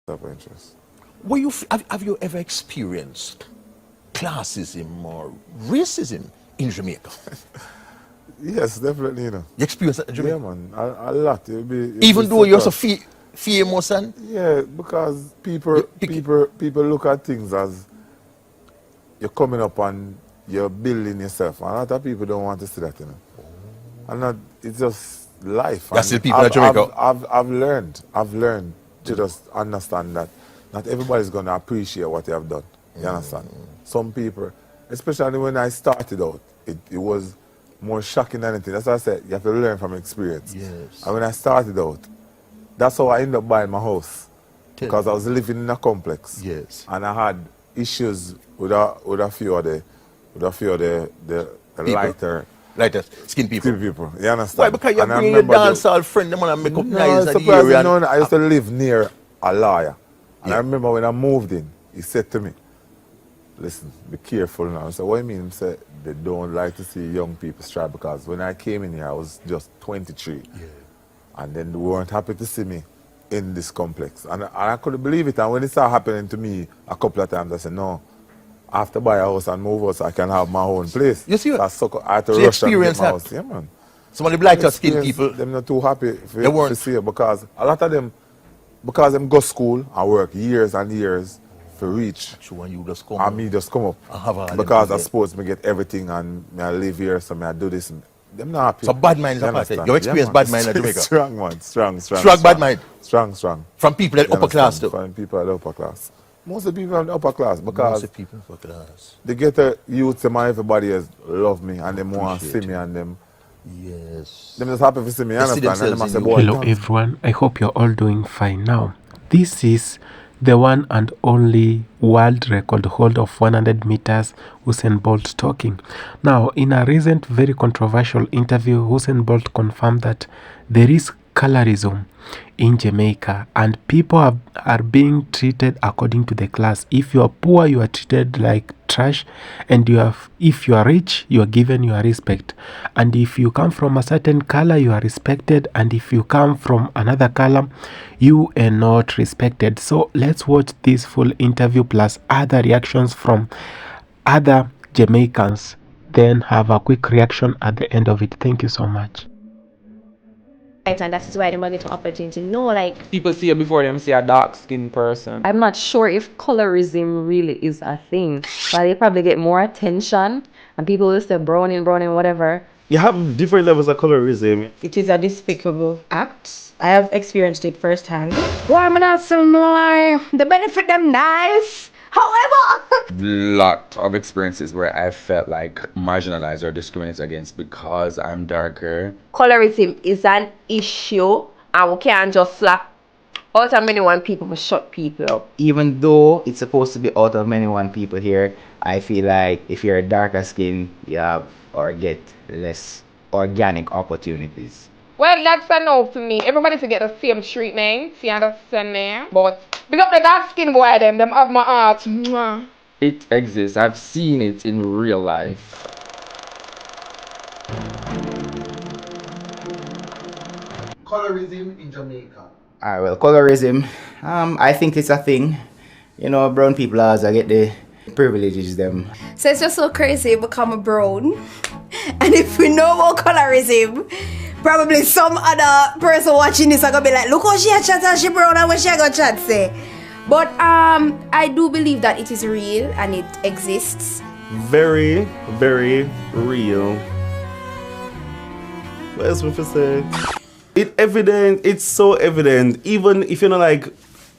Self-interest. Have you ever experienced classism or racism in Jamaica? Yes, definitely, you know. You experienced that in Jamaica? Yeah, man, a lot. Even though you're so famous and yeah, because You- people look at things as you're coming up and you're building yourself. And a lot of people don't want to see that, you know. And that, it's just life. There's And still people in Jamaica. I've learned to just understand that not everybody's going to appreciate what you have done. You understand? Some people, especially when I started out, it was more shocking than anything. That's why I said you have to learn from experience. Yes. And when I started out, that's how I ended up buying my house. Because I was living in a complex. Yes. And I had issues with a few of the lighter skin people. You understand? Why? Because you're And I bringing your remember dancehall friend, them want to make up no, nice and surprisingly, area. no, I used to live near a lawyer. And Yeah. I remember when I moved in, he said to me, listen, be careful now. I said, what do you mean? He said, they don't like to see young people strive because when I came in here, I was just 23. Yeah. And then they weren't happy to see me in this complex. And I couldn't believe it. And when it started happening to me a couple of times, I said, no, I have to buy a house and move out so I can have my own place. You see what? So I had to So you rush and get experience my that? house. Yeah, man. Some of the lighter skin people, Them not too happy They weren't. to see it because a lot of them, because them go school and work years and years for reach. true, and you just come. And me just come up. And have all them Because I things there. suppose me get everything and me I live here, so me I do this. Them not happy. So bad mind is You a part of it. understand? You experience man. bad mind in Jamaica? Strong, man. Strong. Strong bad mind? Strong. From people at You upper class understand? too. From people at the upper class. Most of the people in the upper class Most because of people in upper class. they get the youth and everybody else love me and them want to see Appreciate me it. and them Yes. just happy to see me, you They see understand? And them I themselves say, in boy, you. Hello everyone, I hope you're all doing fine now. This is the one and only world record holder of 100 meters, Usain Bolt talking. Now, in a recent very controversial interview, Usain Bolt confirmed that there is colorism in Jamaica and people are being treated according to the class. If you are poor, you are treated like trash, and if you are rich, you are given your respect. And if you come from a certain color, you are respected, and if you come from another color, you are not respected. So let's watch this full interview plus other reactions from other Jamaicans, then have a quick reaction at the end of it. Thank you so much. And that is why they might get an opportunity. No, like People see it before them see a dark-skinned person. I'm not sure if colorism really is a thing, but they probably get more attention and people will say browning, whatever. You have different levels of colorism. It is a despicable act. I have experienced it firsthand. Why am I not some more? The benefit them nice. However, Lot of experiences where I felt like marginalized or discriminated against because I'm darker. Colorism is an issue and we can't just slap out of many one people to shut people up. Even though it's supposed to be out of many one people here, I feel like if you're darker skin, you have or get less organic opportunities. Well, that's a no for me. Everybody should get the same treatment. You understand me? But big up the dark skin boy them have my heart. Mwah. It exists. I've seen it in real life. Colorism in Jamaica. Alright, well, colorism, I think it's a thing. You know, brown people also get the privileges them. So it's just so crazy to become a brown. And if we know about colorism, probably some other person watching this are gonna be like, look how she a chat and she brown and what she a gonna chat say. But I do believe that it is real and it exists. Very, very real. What else we say? It's so evident. Even if you're not like,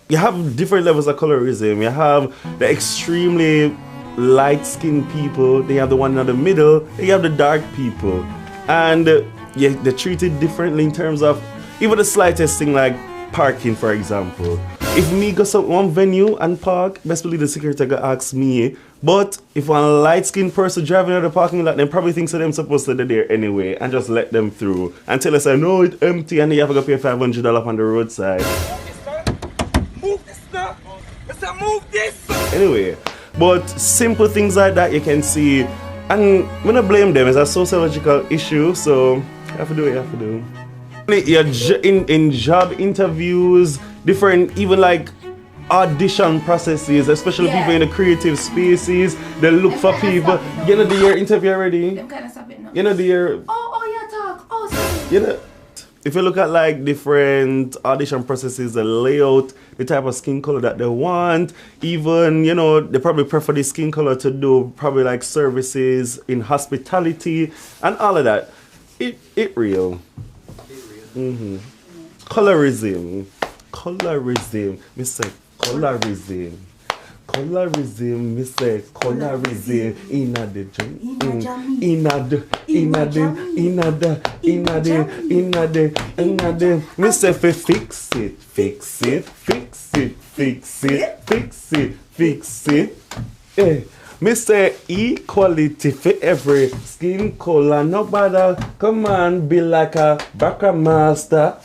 you have different levels of colorism. You have the extremely light-skinned people. They have the one in the middle. You have the dark people, and they're treated differently in terms of even the slightest thing like parking, for example. If me go to one venue and park, best believe the security guy asks me. But if one light-skinned person driving out the parking lot, then probably thinks that them supposed to be there anyway and just let them through until they say no, it's empty and they have to go pay $500 on the roadside. Move this now. Let's move this. Anyway, but simple things like that you can see, and when I blame them, it's a sociological issue, so you have to do what you have to do. In job interviews, different, even like audition processes, especially people in the creative spaces. They look for people. You know, the year interview already. You know, the year. Oh, yeah, talk. Oh, sorry. You know, if you look at like different audition processes, the layout, the type of skin color that they want, even, you know, they probably prefer the skin color to do probably like services in hospitality and all of that. It real. Colorism. Me say colorism. Colorism, me say colorism. Inna the drink. Inna the. Me say fix it. Eh. Me say equality for every skin color. Nobody come on be like a backer master.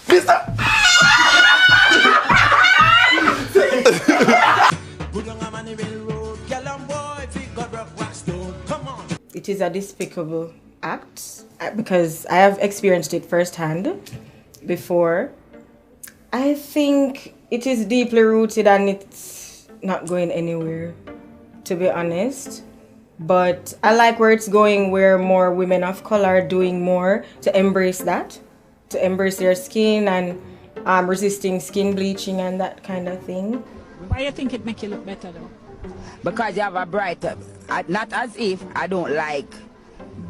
It is a despicable act because I have experienced it firsthand before. I think it is deeply rooted and it's not going anywhere, to be honest. But I like where it's going, where more women of color are doing more to embrace that, to embrace their skin and resisting skin bleaching and that kind of thing. Why do you think it make you look better though? Because you have a brighter, not as if I don't like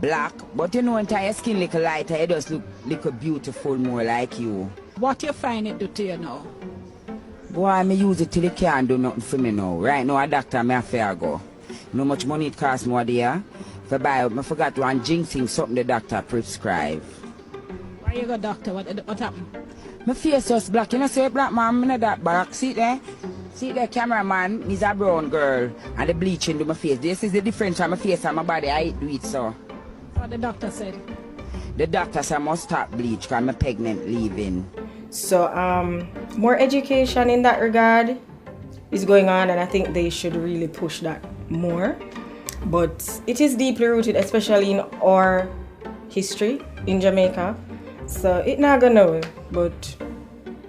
black, but you know, entire skin little lighter, you just look little beautiful more like you. What you find it do to you now? Boy, me use it till it can't do nothing for me now. Right now, a doctor, me a fair go. You know how much money it costs more there? For buy, I forgot one jinxing, something the doctor prescribe. Why you go doctor? What happened? My face just black. You know, say black man, me not that black. See there? See the cameraman, he's a brown girl. And the bleaching to my face. This is the difference from my face and my body. I do it so. What the doctor said? The doctor said I must stop bleach because I'm pregnant leaving. So more education in that regard is going on, and I think they should really push that more. But it is deeply rooted, especially in our history in Jamaica. So it's not gonna work, but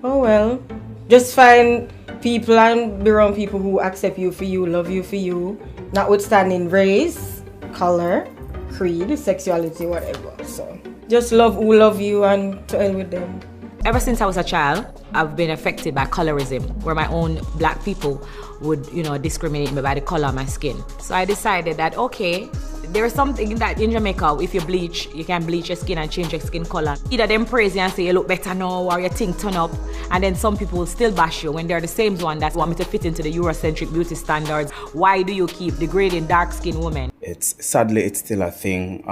oh well. Just find people and be around people who accept you for you, love you for you, notwithstanding race, color, creed, sexuality, whatever. So just love who love you and to hell with them. Ever since I was a child, I've been affected by colorism, where my own black people would, discriminate me by the color of my skin. So I decided that, okay, there is something that in Jamaica, if you bleach, you can bleach your skin and change your skin color. Either them praise you and say you look better now, or your thing turn up, and then some people will still bash you when they're the same one that want me to fit into the Eurocentric beauty standards. Why do you keep degrading dark-skinned women? Sadly, it's still a thing.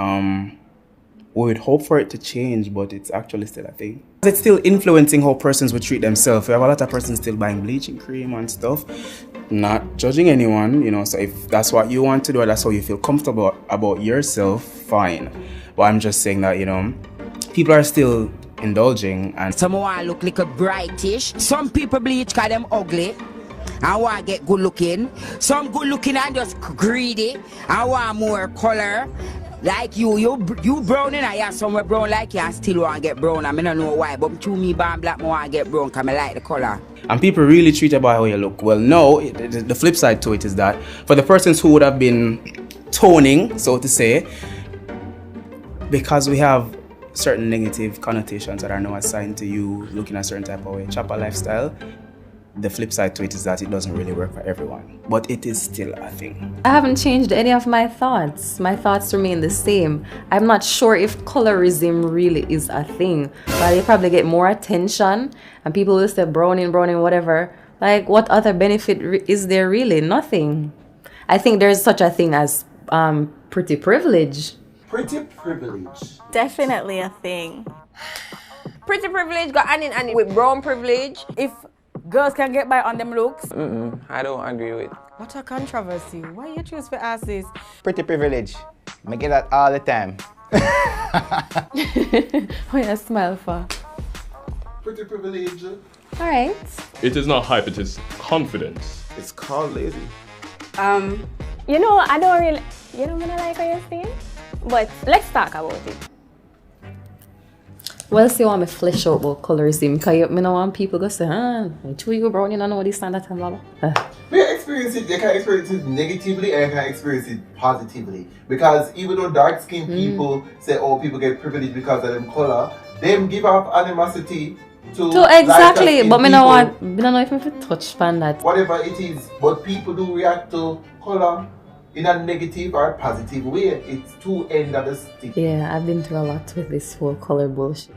We would hope for it to change, but it's actually still a thing. It's still influencing how persons would treat themselves. We have a lot of persons still buying bleaching cream and stuff. Not judging anyone, so if that's what you want to do, or that's how you feel comfortable about yourself, fine. But I'm just saying that, people are still indulging. And some want look like a brightish. Some people bleach because them ugly. I want to get good looking. Some good looking and just greedy. I want more color. Like you brown and I have somewhere brown like you, I still want to get brown. I don't know why, but to me, black, I want to get brown because I like the color. And people really treat you about how you look. Well, no, the flip side to it is that for the persons who would have been toning, so to say, because we have certain negative connotations that are now assigned to you looking a certain type of way, chopper lifestyle, the flip side to it is that it doesn't really work for everyone, but it is still a thing. I haven't changed any of my thoughts. My thoughts remain the same. I'm not sure if colorism really is a thing, but they probably get more attention and people will say browning, whatever. Like, what other benefit is there really? Nothing. I think there's such a thing as pretty privilege. Pretty privilege. Definitely a thing. Pretty privilege got hand in hand with brown privilege. If girls can get by on them looks. I don't agree with. What a controversy. Why you choose for ask this? Pretty privilege. I get that all the time. What you smile for? Pretty privilege. Alright. It is not hype, it is confidence. It's called lazy. I don't really, I don't like what you're saying, but let's talk about it. Well, see, I want me flesh out about colorism because I don't want people to say, which way you brown, you don't know this and that and blah blah. You experience it, you can experience it negatively and you can experience it positively. Because even though dark skinned people say, oh, people get privileged because of them color, them give off animosity to exactly, but I don't know if I can touch on that. Whatever it is, but people do react to color in a negative or positive way. It's two ends of the stick. Yeah, I've been through a lot with this whole color bullshit.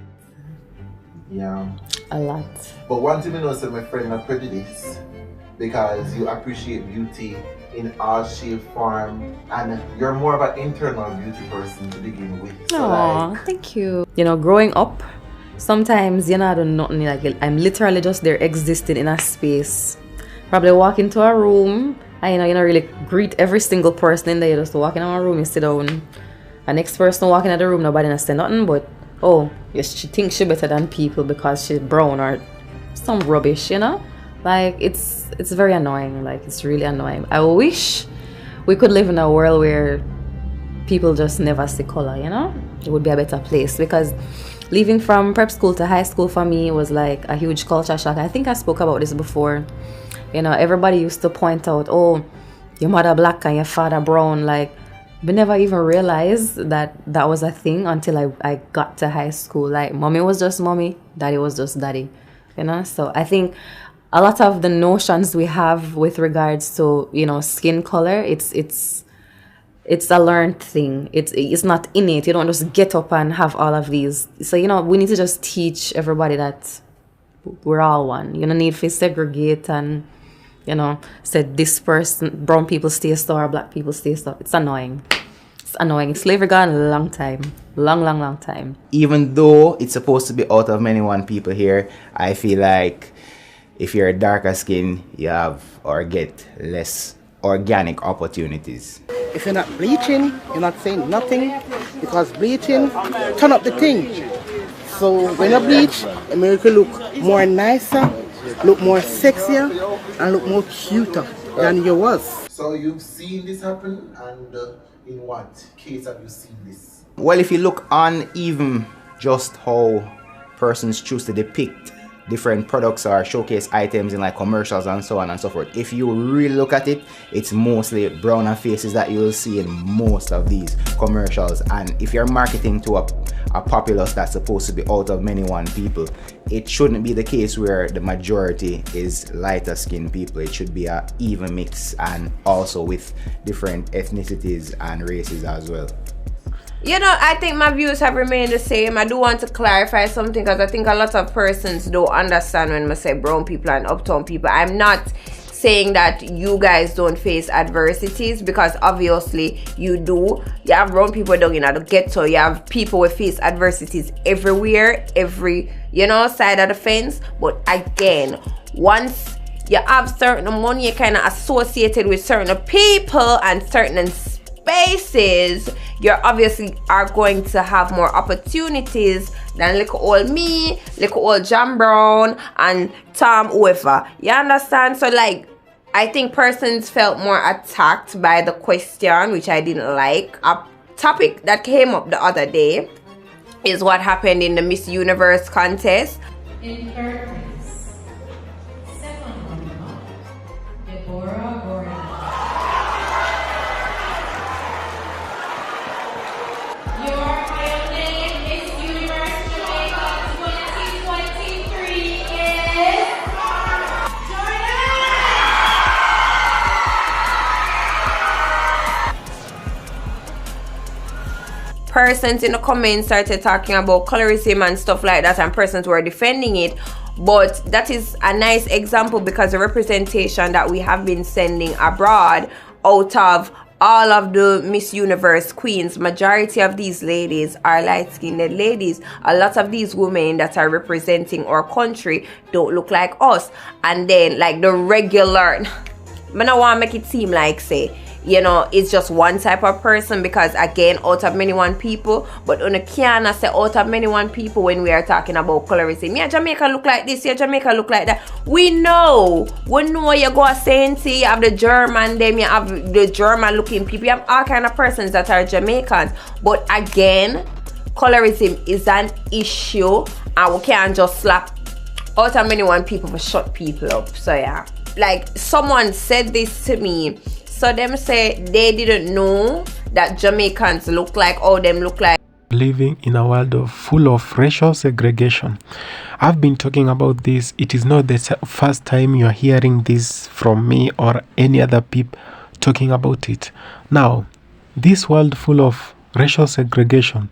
Yeah. A lot. But one thing I know is my friend not prejudice because you appreciate beauty in all shape, form, and you're more of an internal beauty person to begin with. So Thank you. You know, growing up, sometimes I don't know nothing. I'm literally just there existing in a space. Probably walk into a room. You don't really greet every single person in there. You just walk in a room, you sit down. The next person walking in the room, nobody not say nothing, but she thinks she's better than people because she's brown or some rubbish, Like it's very annoying. Like it's really annoying. I wish we could live in a world where people just never see color, It would be a better place because leaving from prep school to high school for me was like a huge culture shock. I think I spoke about this before. Everybody used to point out, oh, your mother black and your father brown. Like, we never even realized that was a thing until I got to high school. Like, mommy was just mommy, daddy was just daddy. So I think a lot of the notions we have with regards to, skin color, it's a learned thing. It's not innate. You don't just get up and have all of these. So, we need to just teach everybody that we're all one. You don't need to segregate and, said this person, brown people stay store, or black people stay store. It's annoying. Slavery gone a long time. Long time. Even though it's supposed to be out of many one people here, I feel like if you're a darker skin, you have or get less organic opportunities. If you're not bleaching, you're not saying nothing because bleaching turn up the thing. So when you bleach, it makes you look more nicer, look more sexier, and look more cuter than you was. So you've seen this happen, and in what case have you seen this? Well, if you look on even just how persons choose to depict different products or showcase items in like commercials and so on and so forth, if you really look at it, it's mostly browner faces that you'll see in most of these commercials. And if you're marketing to a populace that's supposed to be out of many one people, it shouldn't be the case where the majority is lighter skinned people. It should be an even mix, and also with different ethnicities and races as well. I think my views have remained the same. I do want to clarify something because I think a lot of persons don't understand when I say brown people and uptown people. I'm not saying that you guys don't face adversities, because obviously you do. You have brown people down in the ghetto. You have people who face adversities everywhere, every side of the fence. But again, once you have certain money, you're kind of associated with certain people and certain spaces, you obviously are going to have more opportunities than little old me, little old John Brown, and Tom whoever. You understand? So like, I think persons felt more attacked by the question, which I didn't like. A topic that came up the other day is what happened in the Miss Universe contest. In third place, second runner-up, Deborah Gordon. Your final name, Miss Universe Jamaica 2023 is Persons in the comments started talking about colorism and stuff like that, and persons were defending it. But that is a nice example, because the representation that we have been sending abroad out of all of the Miss Universe queens, majority of these ladies are light-skinned ladies. A lot of these women that are representing our country don't look like us. And then like the regular, I don't want to make it seem like say, it's just one type of person, because again, out of many one people, but on a can't say out of many one people when we are talking about colorism. Yeah, Jamaica look like this, yeah, Jamaica look like that. We know you go a Saint, you have the German, them you have the German looking people, you have all kind of persons that are Jamaicans. But again, colorism is an issue and we can't just slap out how many one people for shut people up. So yeah, like someone said this to me, so them say they didn't know that Jamaicans look like how them look like. Living in a world full of racial segregation. I've been talking about this. It is not the first time you're hearing this from me or any other people talking about it. Now, this world full of racial segregation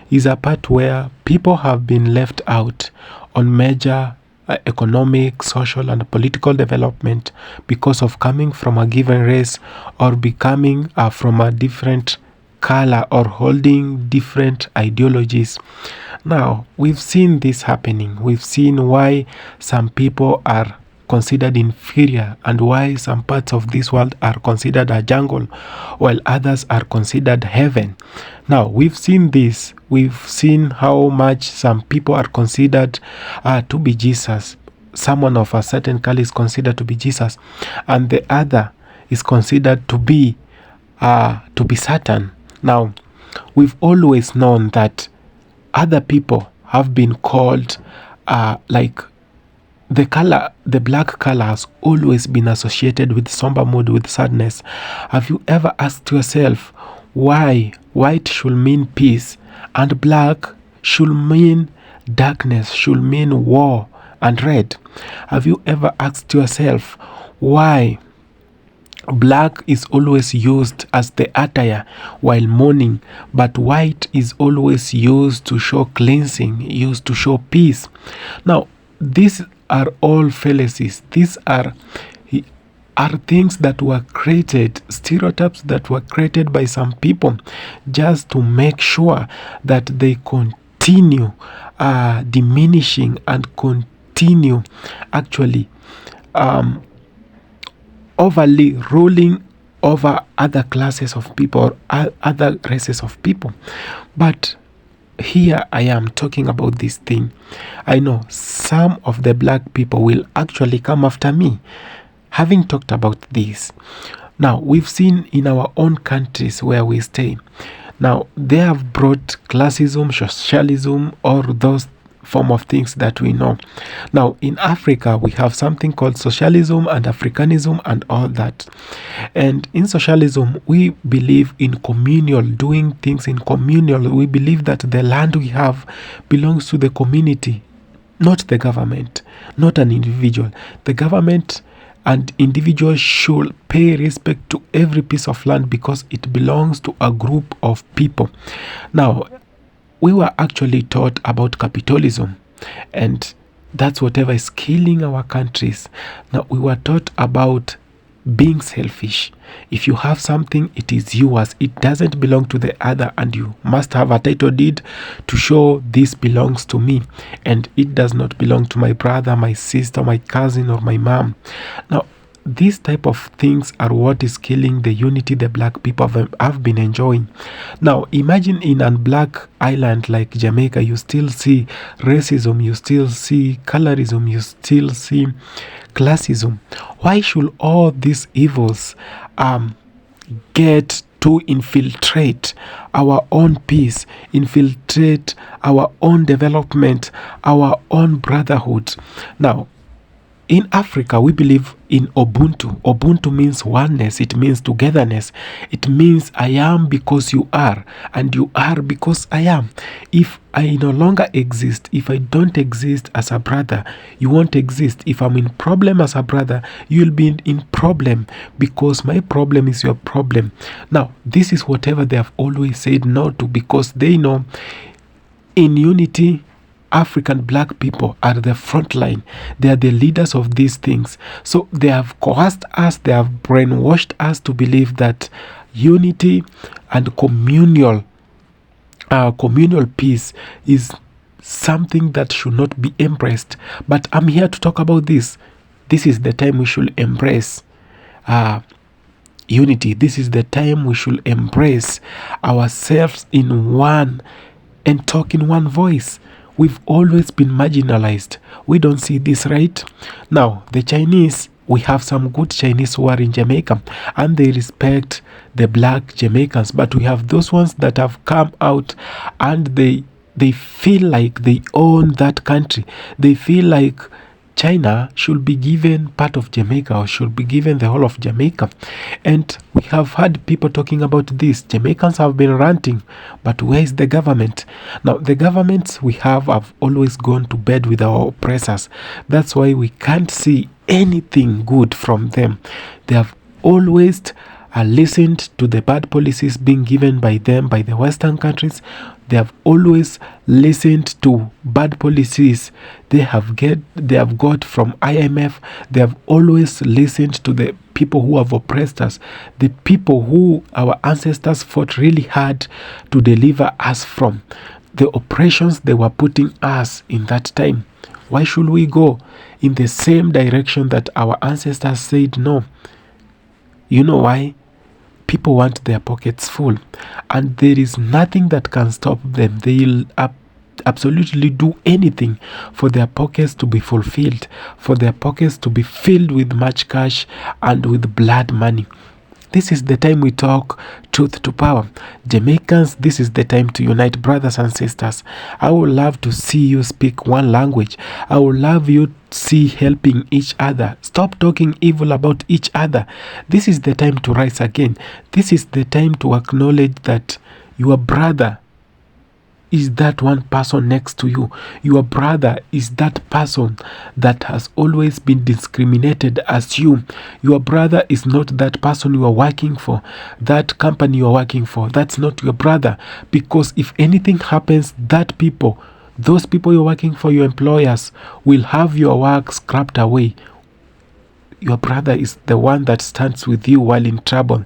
is a part where people have been left out on major economic, social, and political development because of coming from a given race or becoming from a different color or holding different ideologies. Now, we've seen this happening. We've seen why some people are considered inferior and why some parts of this world are considered a jungle while others are considered heaven. Now, we've seen this. We've seen how much some people are considered to be Jesus. Someone of a certain color is considered to be Jesus, and the other is considered to be Satan. Now, we've always known that other people have been called like the black color has always been associated with somber mood, with sadness. Have you ever asked yourself why white should mean peace and black should mean darkness, should mean war and red? Have you ever asked yourself why black is always used as the attire while mourning, but white is always used to show cleansing, used to show peace? Now, these are all fallacies. These are things that were created, stereotypes that were created by some people just to make sure that they continue diminishing and continue actually overly ruling over other classes of people or other races of people. But here I am talking about this thing. I know some of the black people will actually come after me having talked about this. Now, we've seen in our own countries where we stay. Now, they have brought classism, socialism, or those form of things that we know. Now, in Africa, we have something called socialism and Africanism and all that. And in socialism, we believe in communal, doing things in communal. We believe that the land we have belongs to the community, not the government, not an individual. The government and individuals should pay respect to every piece of land because it belongs to a group of people. Now, we were actually taught about capitalism, and that's whatever is killing our countries. Now, we were taught about being selfish. If you have something, it is yours. It doesn't belong to the other, and you must have a title deed to show this belongs to me, and it does not belong to my brother, my sister, my cousin, or my mom. Now, these type of things are what is killing the unity the black people have been enjoying. Now, imagine in a black island like Jamaica, you still see racism, you still see colorism, you still see classism. Why should all these evils get to infiltrate our own peace, infiltrate our own development, our own brotherhood? Now, in Africa, we believe in Ubuntu. Ubuntu means oneness. It means togetherness. It means I am because you are, and you are because I am. If I no longer exist, if I don't exist as a brother, you won't exist. If I'm in problem as a brother, you'll be in problem because my problem is your problem. Now, this is whatever they have always said no to, because they know in unity, African black people are the front line. They are the leaders of these things. So they have coerced us, they have brainwashed us to believe that unity and communal peace is something that should not be embraced. But I'm here to talk about this. This is the time we should embrace unity. This is the time we should embrace ourselves in one and talk in one voice. We've always been marginalized. We don't see this, right? Now, the Chinese, we have some good Chinese who are in Jamaica and they respect the black Jamaicans, but we have those ones that have come out and they They feel like they own that country. They feel like China should be given part of Jamaica or should be given the whole of Jamaica. And we have had people talking about this. Jamaicans have been ranting, but where is the government? Now, the governments we have always gone to bed with our oppressors. That's why we can't see anything good from them. They have always listened to the bad policies being given by them, by the Western countries. They have always listened to bad policies they have got from IMF. They have always listened to the people who have oppressed us, the people who our ancestors fought really hard to deliver us from, the oppressions they were putting us in that time. Why should we go in the same direction that our ancestors said no? You know why? People want their pockets full, and there is nothing that can stop them. They'll absolutely do anything for their pockets to be fulfilled, for their pockets to be filled with much cash and with blood money. This is the time we talk truth to power. Jamaicans, this is the time to unite, brothers and sisters. I would love to see you speak one language. I would love you to see helping each other. Stop talking evil about each other. This is the time to rise again. This is the time to acknowledge that your brother is that one person next to you. Your brother is that person that has always been discriminated as you. Your brother is not that person you are working for, that company you are working for. That's not your brother. Because if anything happens, those people you're working for, your employers, will have your work scrapped away. Your brother is the one that stands with you while in trouble.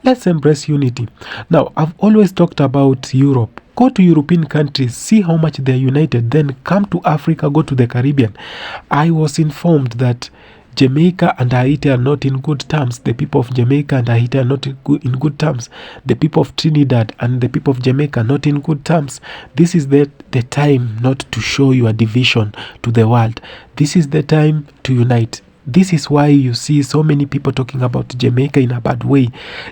Let's embrace unity. Now, I've always talked about Europe. Go to European countries, see how much they're united. Then come to Africa, go to the Caribbean. I was informed that Jamaica and Haiti are not in good terms. The people of Jamaica and Haiti are not in good terms. The people of Trinidad and the people of Jamaica are not in good terms. This is the time not to show your division to the world. This is the time to unite. This is why you see so many people talking about Jamaica in a bad way.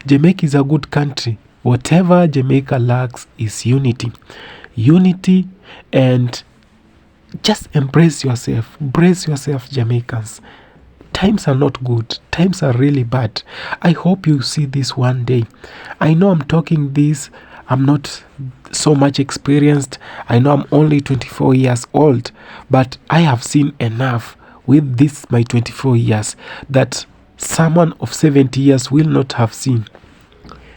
Jamaica is a good country. Whatever Jamaica lacks is unity. Unity, and just embrace yourself. Brace yourself, Jamaicans. Times are not good. Times are really bad. I hope you see this one day. I know I'm talking this. I'm not so much experienced. I know I'm only 24 years old. But I have seen enough with this, my 24 years, that someone of 70 years will not have seen.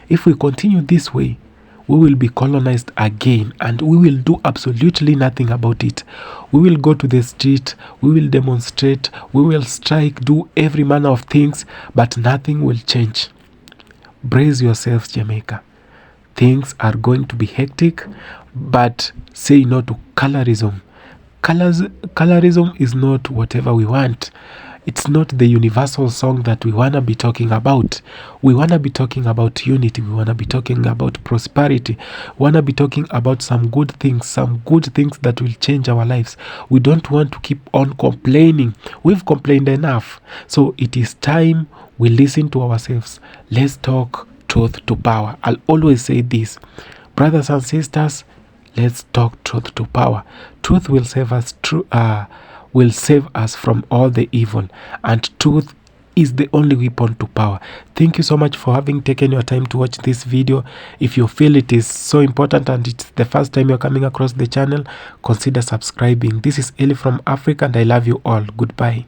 If we continue this way, we will be colonized again, and we will do absolutely nothing about it. We will go to the street, we will demonstrate, we will strike, do every manner of things, but nothing will change. Brace yourselves, Jamaica. Things are going to be hectic, but say no to colorism. Colorism is not whatever we want. It's not the universal song that we want to be talking about. We want to be talking about unity. We want to be talking about prosperity. We want to be talking about some good things that will change our lives. We don't want to keep on complaining. We've complained enough. So it is time we listen to ourselves. Let's talk truth to power. I'll always say this. Brothers and sisters, let's talk truth to power. Truth will save us. Will save us from all the evil, and truth is the only weapon to power. Thank you so much for having taken your time to watch this video. If you feel it is so important and it's the first time you're coming across the channel, consider subscribing. This is Eli from Africa, and I love you all. Goodbye.